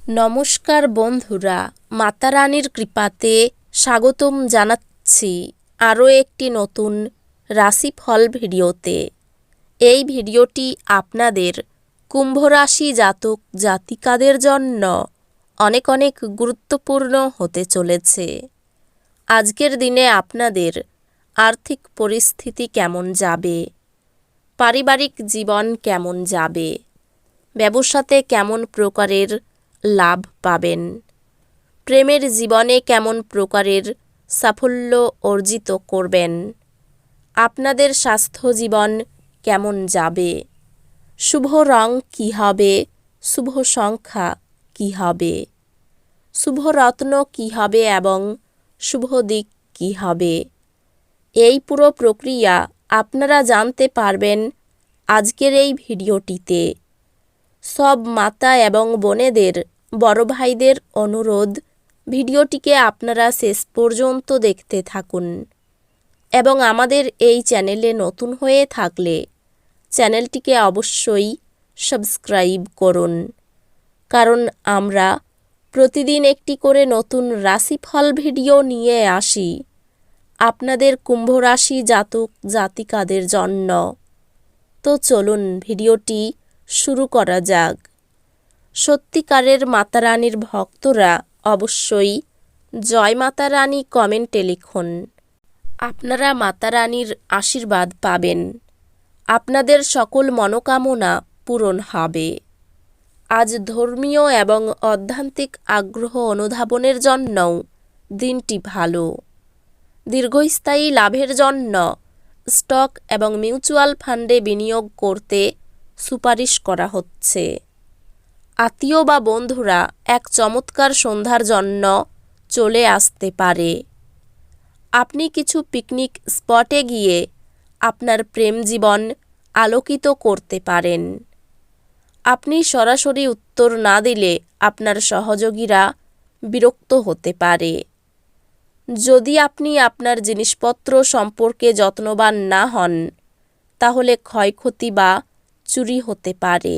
নমস্কার বন্ধুরা, মাতারানীর কৃপাতে স্বাগতম জানাচ্ছি আরও একটি নতুন রাশিফল ভিডিওতে। এই ভিডিওটি আপনাদের কুম্ভ রাশি জাতক জাতিকাদের জন্য অনেক অনেক গুরুত্বপূর্ণ হতে চলেছে। আজকের দিনে আপনাদের আর্থিক পরিস্থিতি কেমন যাবে, পারিবারিক জীবন কেমন যাবে, ব্যবসাতে কেমন প্রকারের লাভ পাবেন, প্রেমের জীবনে কেমন প্রকারের সাফল্য অর্জিত করবেন, আপনাদের স্বাস্থ্য জীবন কেমন যাবে, শুভ রং কী হবে, শুভ সংখ্যা কী হবে, শুভ রত্ন কী হবে এবং শুভ দিক কী হবে, এই পুরো প্রক্রিয়া আপনারা জানতে পারবেন আজকের এই ভিডিওটিতে। সব মাতা এবং বোনেদের, বড় ভাইদের অনুরোধ, ভিডিওটিকে আপনারা শেষ পর্যন্ত দেখতে থাকুন এবং আমাদের এই চ্যানেলে নতুন হয়ে থাকলে চ্যানেলটিকে অবশ্যই সাবস্ক্রাইব করুন, কারণ আমরা প্রতিদিন একটি করে নতুন রাশিফল ভিডিও নিয়ে আসি আপনাদের কুম্ভ রাশি জাতক জাতিকাদের জন্য। তো চলুন ভিডিওটি শুরু করা যাক। সত্যিকারের মাতারানীর ভক্তরা অবশ্যই জয় মাতারানী কমেন্টে লিখুন। আপনারা মাতারানীর আশীর্বাদ পাবেন, আপনাদের সকল মনোকামনা পূরণ হবে। আজ ধর্মীয় এবং আধ্যাত্মিক আগ্রহ অনুধাবনের জন্যও দিনটি ভালো। দীর্ঘস্থায়ী লাভের জন্য স্টক এবং মিউচুয়াল ফান্ডে বিনিয়োগ করতে সুপারিশ করা হচ্ছে। আত্মীয় বা বন্ধুরা এক চমৎকার সন্ধ্যার জন্য চলে আসতে পারে। আপনি কিছু পিকনিক স্পটে গিয়ে আপনার প্রেম জীবন আলোকিত করতে পারেন। আপনি সরাসরি উত্তর না দিলে আপনার সহযোগীরা বিরক্ত হতে পারে। যদি আপনি আপনার জিনিসপত্র সম্পর্কে যত্নবান না হন, তাহলে ক্ষয়ক্ষতি বা চুরি হতে পারে।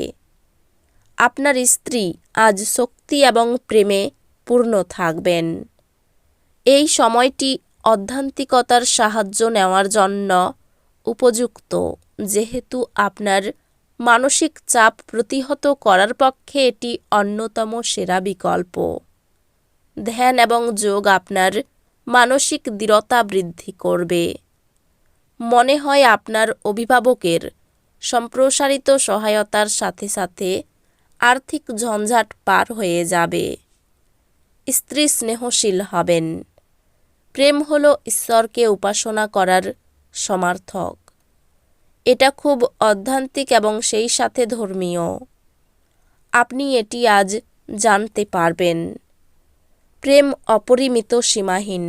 আপনার স্ত্রী আজ শক্তি এবং প্রেমে পূর্ণ থাকবেন। এই সময়টি আধ্যাত্মিকতার সাহায্য নেওয়ার জন্য উপযুক্ত, যেহেতু আপনার মানসিক চাপ প্রতিহত করার পক্ষে এটি অন্যতম সেরা বিকল্প। ধ্যান এবং যোগ আপনার মানসিক দৃঢ়তা বৃদ্ধি করবে। মনে হয় আপনার অভিভাবকের সম্প্রসারিত সহায়তার সাথে সাথে আর্থিক ঝঞ্ঝাট পার হয়ে যাবে। স্ত্রী স্নেহশীল হবেন। প্রেম হলো ঈশ্বরকে উপাসনা করার সমার্থক। এটা খুব আধ্যাত্মিক এবং সেই সাথে ধর্মীয়। আপনি এটি আজ জানতে পারবেন। প্রেম অপরিমিত, সীমাহীন।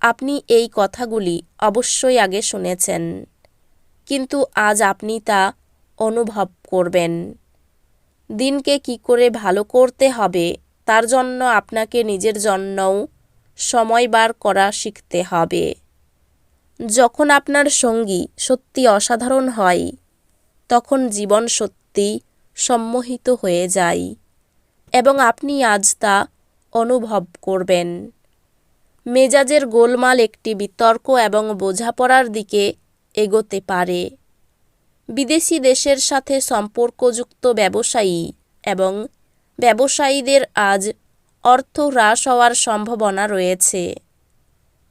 আপনি এই কথাগুলি অবশ্যই আগে শুনেছেন, কিন্তু আজ আপনি তা অনুভব করবেন। দিনকে কি করে ভালো করতে হবে তার জন্য আপনাকে নিজের জন্যও সময় বার করা শিখতে হবে। যখন আপনার সঙ্গী সত্যি অসাধারণ হয়, তখন জীবন সত্যি সম্মোহিত হয়ে যায় এবং আপনি আজ তা অনুভব করবেন। মেজাজের গোলমাল একটি বিতর্ক এবং বোঝাপড়ার দিকে এগোতে পারে। বিদেশি দেশের সাথে সম্পর্কযুক্ত ব্যবসায়ী এবং ব্যবসায়ীদের আজ অর্থ হ্রাস হওয়ার সম্ভাবনা রয়েছে,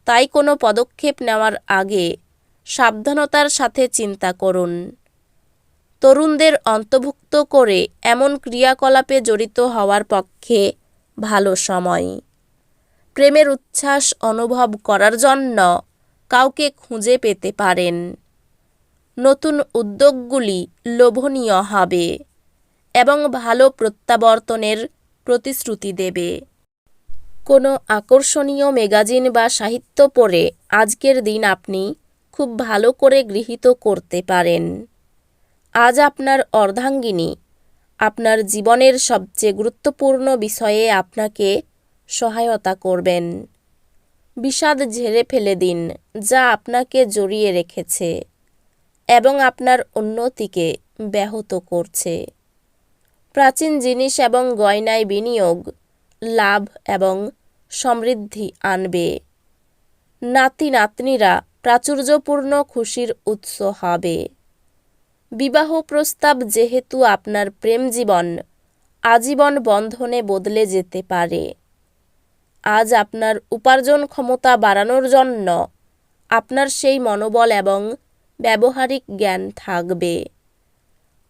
তাই কোনো পদক্ষেপ নেওয়ার আগে সাবধানতার সাথে চিন্তা করুন। তরুণদের অন্তর্ভুক্ত করে এমন ক্রিয়াকলাপে জড়িত হওয়ার পক্ষে ভালো সময়। প্রেমের উচ্ছ্বাস অনুভব করার জন্য কাউকে খুঁজে পেতে পারেন। নতুন উদ্যোগগুলি লোভনীয় হবে এবং ভালো প্রত্যাবর্তনের প্রতিশ্রুতি দেবে। কোনো আকর্ষণীয় ম্যাগাজিন বা সাহিত্য পড়ে আজকের দিন আপনি খুব ভালো করে গৃহীত করতে পারেন। আজ আপনার অর্ধাঙ্গিনী আপনার জীবনের সবচেয়ে গুরুত্বপূর্ণ বিষয়ে আপনাকে সহায়তা করবেন। বিষাদ ঝেড়ে ফেলে দিন যা আপনাকে জড়িয়ে রেখেছে এবং আপনার উন্নতিকে ব্যাহত করছে। প্রাচীন জিনিস এবং গয়নায় বিনিয়োগ লাভ এবং সমৃদ্ধি আনবে। নাতি নাতনিরা প্রাচুর্যপূর্ণ খুশির উৎস হবে। বিবাহ প্রস্তাব যেহেতু আপনার প্রেম জীবন আজীবন বন্ধনে বদলে যেতে পারে। আজ আপনার উপার্জন ক্ষমতা বাড়ানোর জন্য আপনার সেই মনোবল এবং ব্যবহারিক জ্ঞান থাকবে।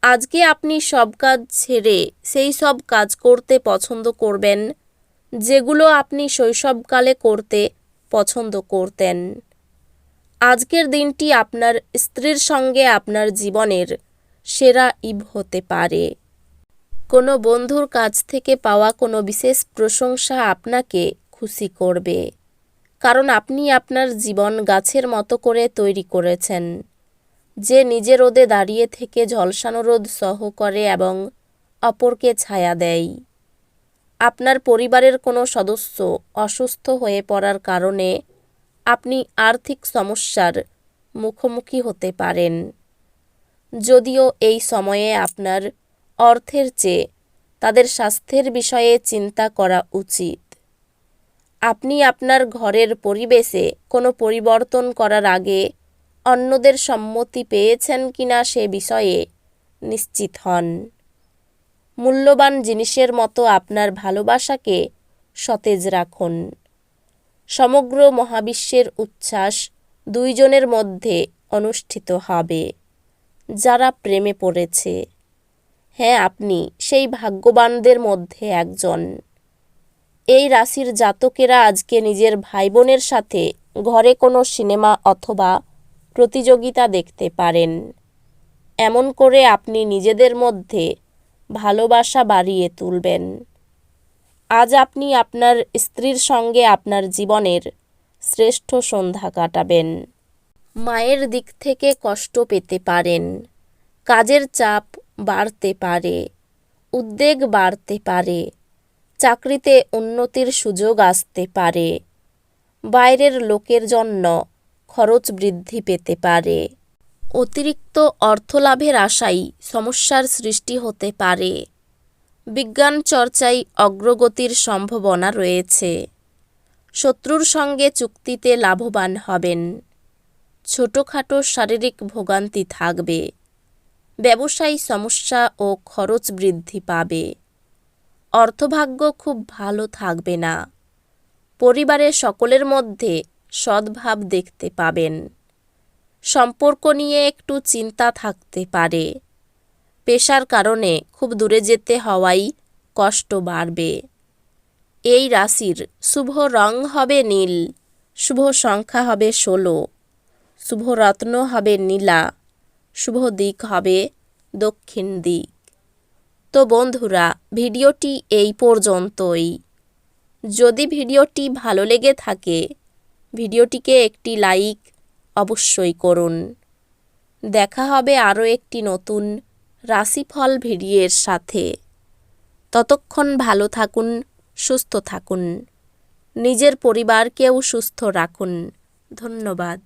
আজকে আপনি সব কাজ ছেড়ে সেই সব কাজ করতে পছন্দ করবেন যেগুলো আপনি শৈশবকালে করতে পছন্দ করতেন। আজকের দিনটি আপনার স্ত্রীর সঙ্গে আপনার জীবনের সেরা ঈদ হতে পারে। কোনো বন্ধুর কাছ থেকে পাওয়া কোনো বিশেষ প্রশংসা আপনাকে খুশি করবে, কারণ আপনি আপনার জীবন গাছের মতো করে তৈরি করেছেন, যে নিজে রোদে দাঁড়িয়ে থেকে ঝলসানো রোদ সহ করে এবং অপরকে ছায়া দেয়। আপনার পরিবারের কোনো সদস্য অসুস্থ হয়ে পড়ার কারণে আপনি আর্থিক সমস্যার মুখোমুখি হতে পারেন। যদিও এই সময়ে আপনার অর্থের চেয়ে তাদের স্বাস্থ্যের বিষয়ে চিন্তা করা উচিত। আপনি আপনার ঘরের পরিবেশে কোনো পরিবর্তন করার আগে অন্যদের সম্মতি পেয়েছেন কিনা সে বিষয়ে নিশ্চিত হন। মূল্যবান জিনিসের মতো আপনার ভালোবাসাকে সতেজ রাখুন। সমগ্র মহাবিশ্বের উচ্ছ্বাস দুইজনের মধ্যে অনুষ্ঠিত হবে যারা প্রেমে পড়েছে। হ্যাঁ, আপনি সেই ভাগ্যবানদের মধ্যে একজন। এই রাশির জাতকেরা আজকে নিজের ভাই বোনের সাথে ঘরে কোনো সিনেমা অথবা প্রতিযোগিতা দেখতে পারেন। এমন করে আপনি নিজেদের মধ্যে ভালোবাসা বাড়িয়ে তুলবেন। আজ আপনি আপনার স্ত্রীর সঙ্গে আপনার জীবনের শ্রেষ্ঠ সন্ধ্যা কাটাবেন। মায়ের দিক থেকে কষ্ট পেতে পারেন। কাজের চাপ বাড়তে পারে, উদ্বেগ বাড়তে পারে, চাকরিতে উন্নতির সুযোগ আসতে পারে, বাইরের লোকের জন্য খরচ বৃদ্ধি পেতে পারে। অতিরিক্ত অর্থলাভের আশায় সমস্যার সৃষ্টি হতে পারে। বিজ্ঞান চর্চায় অগ্রগতির সম্ভাবনা রয়েছে। শত্রুর সঙ্গে চুক্তিতে লাভবান হবেন। ছোটোখাটো শারীরিক ভোগান্তি থাকবে। ব্যবসায়ী সমস্যা ও খরচ বৃদ্ধি পাবে। অর্থভাগ্য খুব ভালো থাকবে না। পরিবারের সকলের মধ্যে সদ্ভাব দেখতে পাবেন। সম্পর্ক নিয়ে একটু চিন্তা থাকতে পারে। পেশার কারণে খুব দূরে যেতে হওয়ায় কষ্ট বাড়বে। এই রাশির শুভ রং হবে নীল, শুভ সংখ্যা হবে 16, শুভ রত্ন হবে নীলা, শুভ দিক হবে দক্ষিণ দিক। তো বন্ধুরা, ভিডিওটি এই পর্যন্তই। যদি ভিডিওটি ভালো লেগে থাকে ভিডিওটিকে একটি লাইক অবশ্যই করুন। দেখা হবে আরও একটি নতুন রাশিফল ভিডিওর সাথে। ততক্ষণ ভালো থাকুন, সুস্থ থাকুন, নিজের পরিবারকেও সুস্থ রাখুন। ধন্যবাদ।